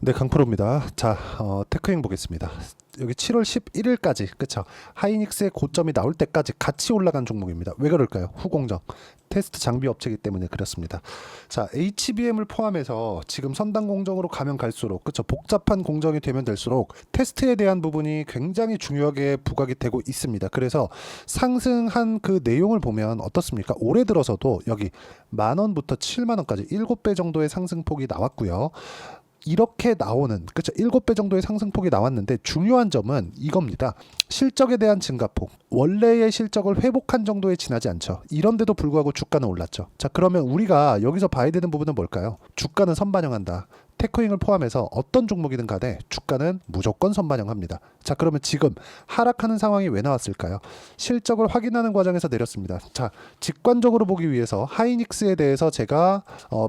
네, 강프로입니다. 자, 테크윙 보겠습니다. 여기 7월 11일까지, 그쵸? 하이닉스의 고점이 나올 때까지 같이 올라간 종목입니다. 왜 그럴까요? 후공정. 테스트 장비 업체이기 때문에 그렇습니다. 자, HBM을 포함해서 지금 선단 공정으로 가면 갈수록, 그쵸? 복잡한 공정이 되면 될수록 테스트에 대한 부분이 굉장히 중요하게 부각이 되고 있습니다. 그래서 상승한 그 내용을 보면 어떻습니까? 올해 들어서도 여기 10,000원부터 70,000원까지 7배 정도의 상승폭이 나왔고요. 이렇게 나오는, 그렇죠, 7배 정도의 상승폭이 나왔는데 중요한 점은 이겁니다. 실적에 대한 증가폭, 원래의 실적을 회복한 정도에 지나지 않죠. 이런데도 불구하고 주가는 올랐죠. 자, 그러면 우리가 여기서 봐야 되는 부분은 뭘까요? 주가는 선반영한다. 테크윙을 포함해서 어떤 종목이든 간에 주가는 무조건 선반영합니다. 자, 그러면 지금 하락하는 상황이 왜 나왔을까요? 실적을 확인하는 과정에서 내렸습니다. 자, 직관적으로 보기 위해서 하이닉스에 대해서 제가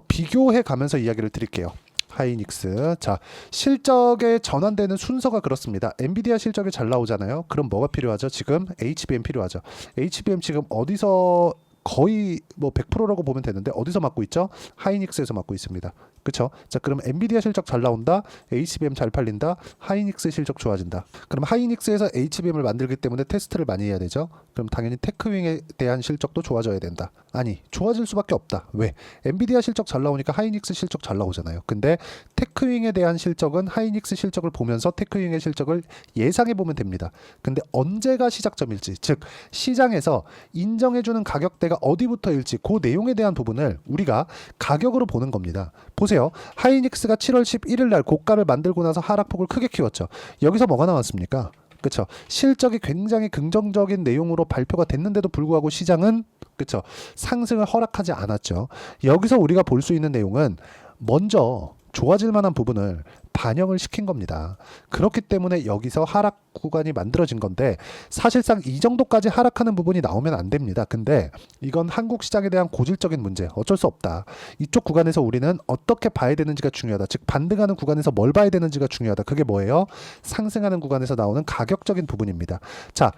비교해 가면서 이야기를 드릴게요. 하이닉스. 자, 실적에 전환되는 순서가 그렇습니다. 엔비디아 실적이 잘 나오잖아요. 그럼 뭐가 필요하죠? 지금 HBM 필요하죠. HBM 지금 어디서 거의 뭐 100%라고 보면 되는데 어디서 맡고 있죠? 하이닉스에서 맡고 있습니다. 그쵸? 자, 그럼 엔비디아 실적 잘 나온다, HBM 잘 팔린다, 하이닉스 실적 좋아진다. 그럼 하이닉스에서 HBM을 만들기 때문에 테스트를 많이 해야 되죠. 그럼 당연히 테크윙에 대한 실적도 좋아져야 된다. 아니, 좋아질 수밖에 없다. 왜? 엔비디아 실적 잘 나오니까 하이닉스 실적 잘 나오잖아요. 근데 테크윙에 대한 실적은 하이닉스 실적을 보면서 테크윙의 실적을 예상해 보면 됩니다. 근데 언제가 시작점일지, 즉 시장에서 인정해주는 가격대가 어디부터일지 그 내용에 대한 부분을 우리가 가격으로 보는 겁니다. 보세요. 하이닉스가 7월 11일 날 고가를 만들고 나서 하락폭을 크게 키웠죠. 여기서 뭐가 나왔습니까? 그쵸? 실적이 굉장히 긍정적인 내용으로 발표가 됐는데도 불구하고 시장은, 그쵸, 상승을 허락하지 않았죠. 여기서 우리가 볼 수 있는 내용은 먼저 좋아질 만한 부분을 반영을 시킨 겁니다. 그렇기 때문에 여기서 하락 구간이 만들어진 건데 사실상 이 정도까지 하락하는 부분이 나오면 안 됩니다. 근데 이건 한국 시장에 대한 고질적인 문제, 어쩔 수 없다. 이쪽 구간에서 우리는 어떻게 봐야 되는지가 중요하다. 즉 반등하는 구간에서 뭘 봐야 되는지가 중요하다. 그게 뭐예요? 상승하는 구간에서 나오는 가격적인 부분입니다. 자,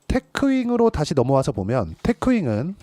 테크윙으로 다시 넘어와서 보면 테크윙은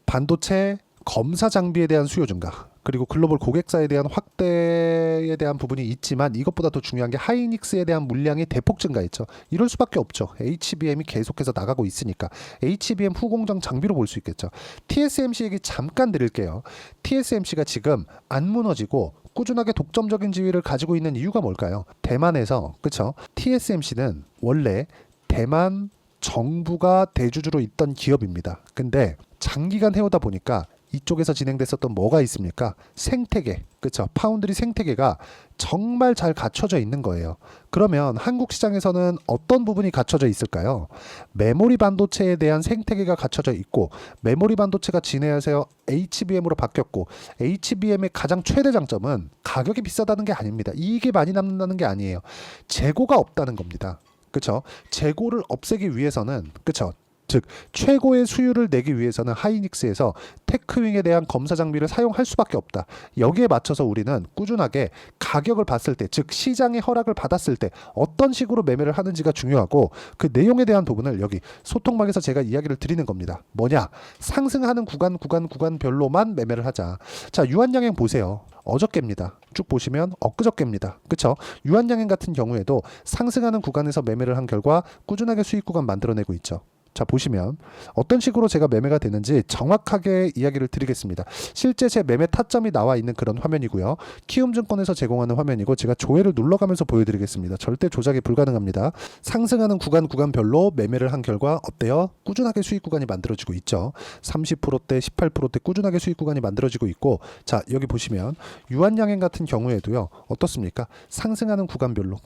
반도체 검사 장비에 대한 수요 증가, 그리고 글로벌 고객사에 대한 확대에 대한 부분이 있지만 이것보다 더 중요한 게 하이닉스에 대한 물량이 대폭 증가했죠. 이럴 수밖에 없죠. HBM이 계속해서 나가고 있으니까. HBM 후공정 장비로 볼 수 있겠죠. TSMC 얘기 잠깐 드릴게요. TSMC가 지금 안 무너지고 꾸준하게 독점적인 지위를 가지고 있는 이유가 뭘까요? 대만에서, 그쵸? TSMC는 원래 대만 정부가 대주주로 있던 기업입니다. 근데 장기간 해오다 보니까 이쪽에서 진행됐었던 뭐가 있습니까? 생태계, 그쵸? 파운드리 생태계가 정말 잘 갖춰져 있는 거예요. 그러면 한국 시장에서는 어떤 부분이 갖춰져 있을까요? 메모리 반도체에 대한 생태계가 갖춰져 있고, 메모리 반도체가 진행해서 HBM으로 바뀌었고, HBM의 가장 최대 장점은 가격이 비싸다는 게 아닙니다. 이익이 많이 남는다는 게 아니에요. 재고가 없다는 겁니다. 그쵸? 재고를 없애기 위해서는, 그쵸, 즉 최고의 수율을 내기 위해서는 하이닉스에서 테크윙에 대한 검사 장비를 사용할 수밖에 없다. 여기에 맞춰서 우리는 꾸준하게 가격을 봤을 때, 즉 시장의 허락을 받았을 때 어떤 식으로 매매를 하는지가 중요하고, 그 내용에 대한 부분을 여기 소통방에서 제가 이야기를 드리는 겁니다. 뭐냐? 상승하는 구간별로만 매매를 하자. 자, 유한양행 보세요. 어저께입니다. 쭉 보시면 엊그저께입니다. 그쵸? 유한양행 같은 경우에도 상승하는 구간에서 매매를 한 결과 꾸준하게 수익 구간 만들어내고 있죠. 자, 보시면 어떤 식으로 제가 매매가 되는지 정확하게 이야기를 드리겠습니다. 실제 제 매매 타점이 나와 있는 그런 화면이고요. 키움증권에서 제공하는 화면이고, 제가 조회를 눌러가면서 보여드리겠습니다. 절대 조작이 불가능합니다. 상승하는 구간별로 매매를 한 결과 어때요? 꾸준하게 수익 구간이 만들어지고 있죠. 30%대, 18%대 꾸준하게 수익 구간이 만들어지고 있고, 자, 여기 보시면 유한양행 같은 경우에도요. 어떻습니까? 상승하는 구간별로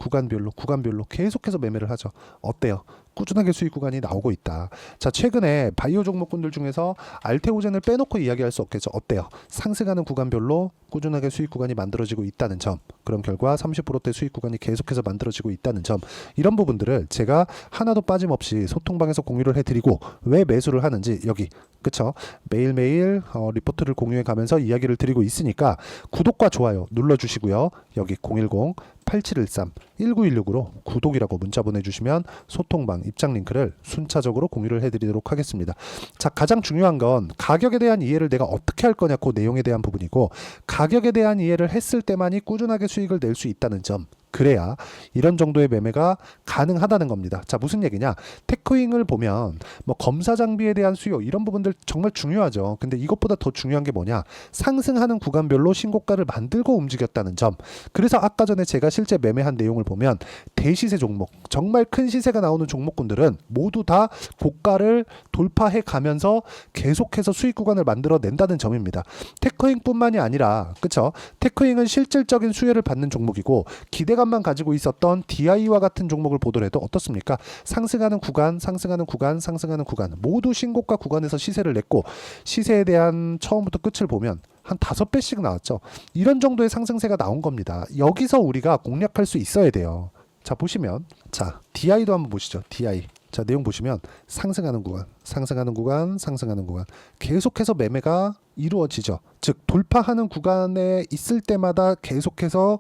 계속해서 매매를 하죠. 어때요? 꾸준하게 수익 구간이 나오고 있다. 자, 최근에 바이오 종목군들 중에서 알테오젠을 빼놓고 이야기할 수 없겠죠. 어때요? 상승하는 구간별로 꾸준하게 수익 구간이 만들어지고 있다는 점, 그런 결과 30%대 수익 구간이 계속해서 만들어지고 있다는 점, 이런 부분들을 제가 하나도 빠짐없이 소통방에서 공유를 해드리고, 왜 매수를 하는지 여기, 그쵸? 매일매일 리포트를 공유해 가면서 이야기를 드리고 있으니까 구독과 좋아요 눌러주시고요. 여기 010 8713 1916으로 구독이라고 문자 보내주시면 소통방 입장 링크를 순차적으로 공유를 해드리도록 하겠습니다. 자, 가장 중요한 건 가격에 대한 이해를 내가 어떻게 할 거냐, 그 내용에 대한 부분이고, 가격에 대한 이해를 했을 때만이 꾸준하게 수익을 낼 수 있다는 점, 그래야 이런 정도의 매매가 가능하다는 겁니다. 자, 무슨 얘기냐? 테크윙을 보면 뭐 검사 장비에 대한 수요, 이런 부분들 정말 중요하죠. 근데 이것보다 더 중요한 게 뭐냐? 상승하는 구간별로 신고가를 만들고 움직였다는 점. 그래서 아까 전에 제가 실제 매매한 내용을 보면 대시세 종목, 정말 큰 시세가 나오는 종목군들은 모두 다 고가를 돌파해 가면서 계속해서 수익 구간을 만들어 낸다는 점입니다. 테크윙뿐만이 아니라, 그쵸? 테크윙은 실질적인 수혜를 받는 종목이고, 기대감만 가지고 있었던 DI와 같은 종목을 보더라도 어떻습니까? 상승하는 구간, 상승하는 구간, 상승하는 구간, 모두 신고가 구간에서 시세를 냈고, 시세에 대한 처음부터 끝을 보면 한 5배씩 나왔죠. 이런 정도의 상승세가 나온 겁니다. 여기서 우리가 공략할 수 있어야 돼요. 자, 보시면, 자, DI도 한번 보시죠. DI. 자, 내용 보시면 상승하는 구간, 상승하는 구간, 상승하는 구간, 계속해서 매매가 이루어지죠. 즉 돌파하는 구간에 있을 때마다 계속해서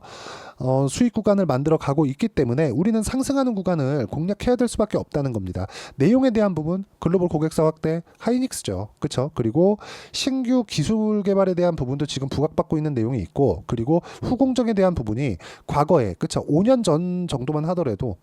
수익 구간을 만들어 가고 있기 때문에 우리는 상승하는 구간을 공략해야 될 수밖에 없다는 겁니다. 내용에 대한 부분, 글로벌 고객사 확대, 하이닉스죠. 그렇죠? 그리고 신규 기술 개발에 대한 부분도 지금 부각받고 있는 내용이 있고, 그리고 후공정에 대한 부분이 과거에, 그렇죠? 5년 전 정도만 하더라도,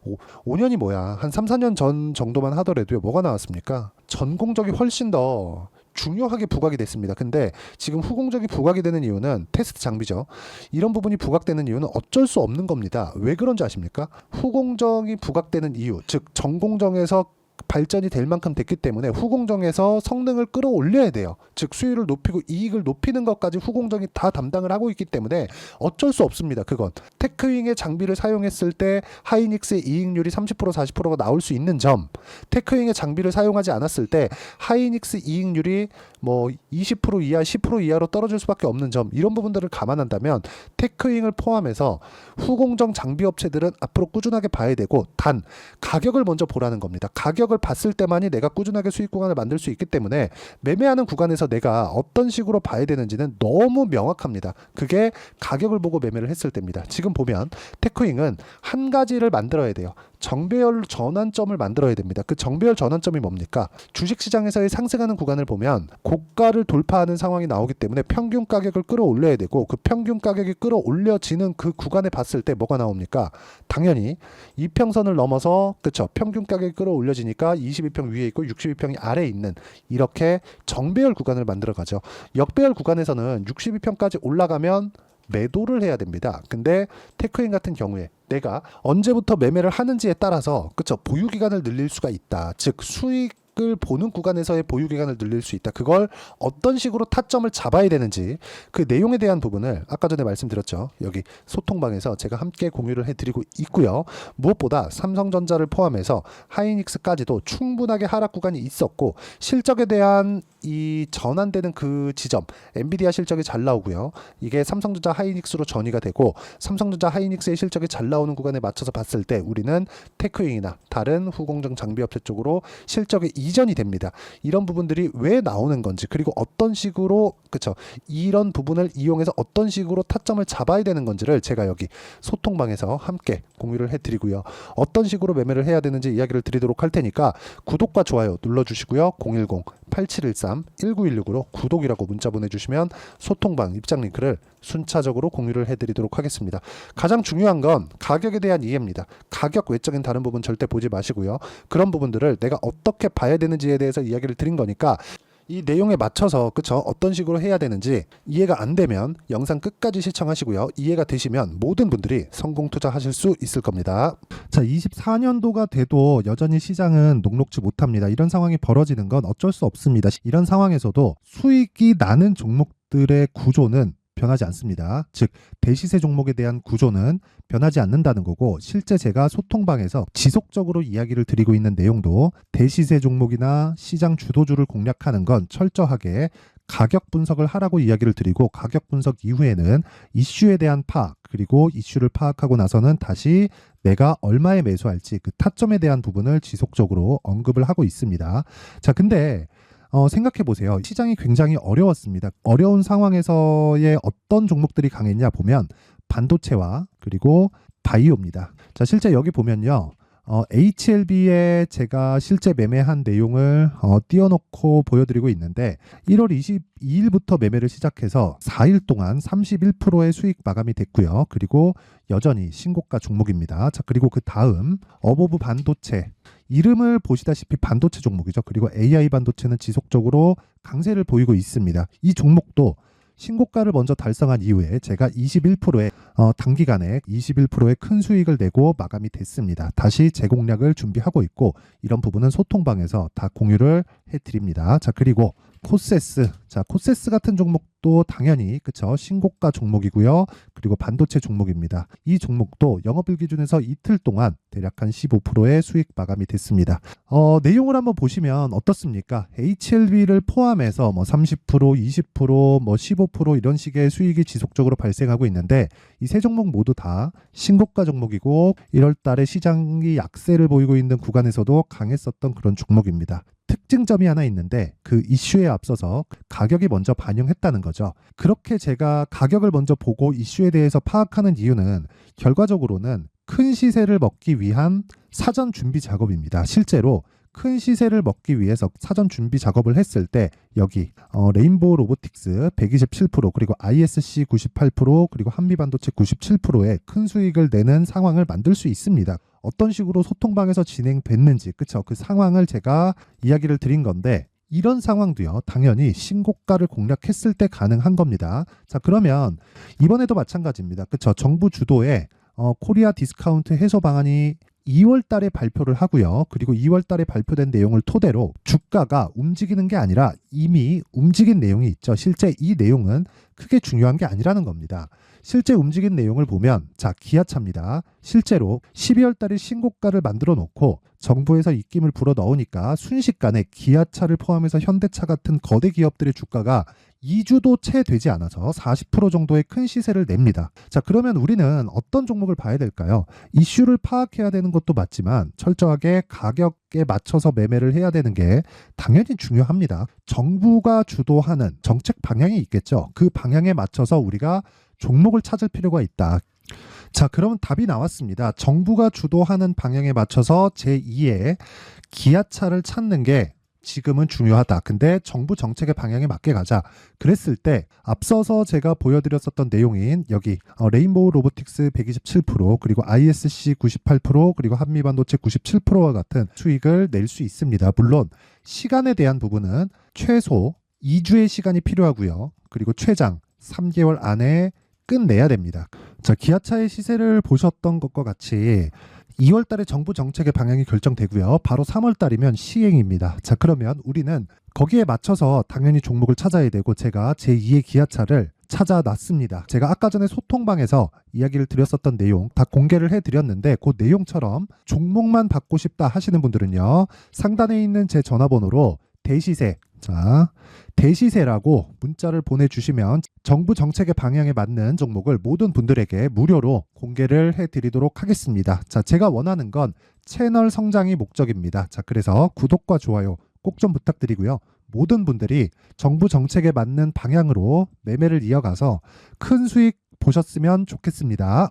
5년이 뭐야? 한 3, 4년 전 정도만 하더라도 뭐가 나왔습니까? 전공적이 훨씬 더 중요하게 부각이 됐습니다. 근데 지금 후공정이 부각이 되는 이유는 테스트 장비죠. 이런 부분이 부각되는 이유는 어쩔 수 없는 겁니다. 왜 그런지 아십니까? 후공정이 부각되는 이유, 즉 전공정에서 발전이 될 만큼 됐기 때문에 후공정에서 성능을 끌어올려야 돼요. 즉 수율을 높이고 이익을 높이는 것까지 후공정이 다 담당을 하고 있기 때문에 어쩔 수 없습니다. 그건 테크윙의 장비를 사용했을 때 하이닉스의 이익률이 30% 40%가 나올 수 있는 점, 테크윙의 장비를 사용하지 않았을 때 하이닉스 이익률이 뭐 20% 이하 10% 이하로 떨어질 수밖에 없는 점, 이런 부분들을 감안한다면 테크윙을 포함해서 후공정 장비 업체들은 앞으로 꾸준하게 봐야 되고, 단 가격을 먼저 보라는 겁니다. 가격을 봤을 때만이 내가 꾸준하게 수익 구간을 만들 수 있기 때문에 매매하는 구간에서 내가 어떤 식으로 봐야 되는지는 너무 명확합니다. 그게 가격을 보고 매매를 했을 때입니다. 지금 보면 테크윙은 한 가지를 만들어야 돼요. 정배열 전환점을 만들어야 됩니다. 그 정배열 전환점이 뭡니까? 주식시장에서의 상승하는 구간을 보면 고가를 돌파하는 상황이 나오기 때문에 평균 가격을 끌어올려야 되고, 그 평균 가격이 끌어올려지는 그 구간에 봤을 때 뭐가 나옵니까? 당연히 이평선을 넘어서, 그쵸? 평균 가격이 끌어올려지니까 22평 위에 있고 62평이 아래에 있는 이렇게 정배열 구간을 만들어 가죠. 역배열 구간에서는 62평까지 올라가면 매도를 해야 됩니다. 근데 테크윙 같은 경우에 내가 언제부터 매매를 하는지에 따라서, 그쵸? 보유 기간을 늘릴 수가 있다. 즉 수익을 보는 구간에서의 보유 기간을 늘릴 수 있다. 그걸 어떤 식으로 타점을 잡아야 되는지, 그 내용에 대한 부분을 아까 전에 말씀드렸죠. 여기 소통방에서 제가 함께 공유를 해드리고 있고요. 무엇보다 삼성전자를 포함해서 하이닉스까지도 충분하게 하락 구간이 있었고, 실적에 대한 이 전환되는 그 지점, 엔비디아 실적이 잘 나오고요. 이게 삼성전자 하이닉스로 전이가 되고, 삼성전자 하이닉스의 실적이 잘 나오는 구간에 맞춰서 봤을 때 우리는 테크윙이나 다른 후공정 장비업체 쪽으로 실적이 이전이 됩니다. 이런 부분들이 왜 나오는 건지, 그리고 어떤 식으로, 그쵸? 이런 부분을 이용해서 어떤 식으로 타점을 잡아야 되는 건지를 제가 여기 소통방에서 함께 공유를 해드리고요. 어떤 식으로 매매를 해야 되는지 이야기를 드리도록 할 테니까 구독과 좋아요 눌러주시고요. 010-8713-1916으로 구독이라고 문자 보내주시면 소통방 입장 링크를 순차적으로 공유를 해드리도록 하겠습니다. 가장 중요한 건 가격에 대한 이해입니다. 가격 외적인 다른 부분 절대 보지 마시고요. 그런 부분들을 내가 어떻게 봐야 되는지에 대해서 이야기를 드린 거니까 이 내용에 맞춰서, 그쵸? 어떤 식으로 해야 되는지 이해가 안 되면 영상 끝까지 시청하시고요. 이해가 되시면 모든 분들이 성공 투자하실 수 있을 겁니다. 자, 24년도가 돼도 여전히 시장은 녹록지 못합니다. 이런 상황이 벌어지는 건 어쩔 수 없습니다. 이런 상황에서도 수익이 나는 종목들의 구조는 변하지 않습니다. 즉 대시세 종목에 대한 구조는 변하지 않는다는 거고, 실제 제가 소통방에서 지속적으로 이야기를 드리고 있는 내용도 대시세 종목이나 시장 주도주를 공략하는 건 철저하게 가격 분석을 하라고 이야기를 드리고, 가격 분석 이후에는 이슈에 대한 파악, 그리고 이슈를 파악하고 나서는 다시 내가 얼마에 매수할지 그 타점에 대한 부분을 지속적으로 언급을 하고 있습니다. 자, 근데 생각해 보세요. 시장이 굉장히 어려웠습니다. 어려운 상황에서의 어떤 종목들이 강했냐 보면 반도체와 그리고 바이오입니다. 자, 실제 여기 보면요. HLB에 제가 실제 매매한 내용을 띄워놓고 보여드리고 있는데 1월 22일부터 매매를 시작해서 4일 동안 31%의 수익 마감이 됐고요. 그리고 여전히 신고가 종목입니다. 자, 그리고 그 다음 어보브 반도체, 이름을 보시다시피 반도체 종목이죠. 그리고 AI 반도체는 지속적으로 강세를 보이고 있습니다. 이 종목도 신고가를 먼저 달성한 이후에 제가 21%의 단기간에 21%의 큰 수익을 내고 마감이 됐습니다. 다시 재공략을 준비하고 있고 이런 부분은 소통방에서 다 공유를 해드립니다. 자, 그리고 코세스, 자, 코세스 같은 종목도 당연히 그쵸, 신고가 종목이고요. 그리고 반도체 종목입니다. 이 종목도 영업일 기준에서 이틀 동안 대략 한 15%의 수익 마감이 됐습니다. 내용을 한번 보시면 어떻습니까? HLB를 포함해서 뭐 30%, 20%, 뭐 15% 이런 식의 수익이 지속적으로 발생하고 있는데 이 세 종목 모두 다 신고가 종목이고 1월 달에 시장이 약세를 보이고 있는 구간에서도 강했었던 그런 종목입니다. 특징점이 하나 있는데 그 이슈에 앞서서 가격이 먼저 반영했다는 거죠. 그렇게 제가 가격을 먼저 보고 이슈에 대해서 파악하는 이유는 결과적으로는 큰 시세를 먹기 위한 사전 준비 작업입니다. 실제로 큰 시세를 먹기 위해서 사전 준비 작업을 했을 때 여기 레인보우 로보틱스 127% 그리고 ISC 98% 그리고 한미반도체 97%의 큰 수익을 내는 상황을 만들 수 있습니다. 어떤 식으로 소통방에서 진행됐는지 그쵸, 그 상황을 제가 이야기를 드린 건데 이런 상황도요 당연히 신고가를 공략했을 때 가능한 겁니다. 자, 그러면 이번에도 마찬가지입니다. 그쵸, 정부 주도의 코리아 디스카운트 해소 방안이 2월 달에 발표를 하고요. 그리고 2월 달에 발표된 내용을 토대로 주가가 움직이는 게 아니라 이미 움직인 내용이 있죠. 실제 이 내용은 크게 중요한 게 아니라는 겁니다. 실제 움직인 내용을 보면 자, 기아차입니다. 실제로 12월 달에 신고가를 만들어 놓고 정부에서 입김을 불어 넣으니까 순식간에 기아차를 포함해서 현대차 같은 거대 기업들의 주가가 2주도 채 되지 않아서 40% 정도의 큰 시세를 냅니다. 자, 그러면 우리는 어떤 종목을 봐야 될까요? 이슈를 파악해야 되는 것도 맞지만 철저하게 가격에 맞춰서 매매를 해야 되는 게 당연히 중요합니다. 정부가 주도하는 정책 방향이 있겠죠. 그 방향에 맞춰서 우리가 종목을 찾을 필요가 있다. 자, 그럼 답이 나왔습니다. 정부가 주도하는 방향에 맞춰서 제2의 기아차를 찾는 게 지금은 중요하다. 근데 정부 정책의 방향에 맞게 가자. 그랬을 때 앞서서 제가 보여드렸었던 내용인 여기 레인보우 로보틱스 127% 그리고 ISC 98% 그리고 한미반도체 97%와 같은 수익을 낼 수 있습니다. 물론 시간에 대한 부분은 최소 2주의 시간이 필요하고요. 그리고 최장 3개월 안에 끝내야 됩니다. 자, 기아차의 시세를 보셨던 것과 같이 2월 달에 정부 정책의 방향이 결정되고요. 바로 3월 달이면 시행입니다. 자, 그러면 우리는 거기에 맞춰서 당연히 종목을 찾아야 되고 제가 제2의 기아차를 찾아놨습니다. 제가 아까 전에 소통방에서 이야기를 드렸었던 내용 다 공개를 해드렸는데 그 내용처럼 종목만 받고 싶다 하시는 분들은요. 상단에 있는 제 전화번호로 대시세, 자, 대시세라고 문자를 보내주시면 정부 정책의 방향에 맞는 종목을 모든 분들에게 무료로 공개를 해드리도록 하겠습니다. 자, 제가 원하는 건 채널 성장이 목적입니다. 자, 그래서 구독과 좋아요 꼭 좀 부탁드리고요. 모든 분들이 정부 정책에 맞는 방향으로 매매를 이어가서 큰 수익 보셨으면 좋겠습니다.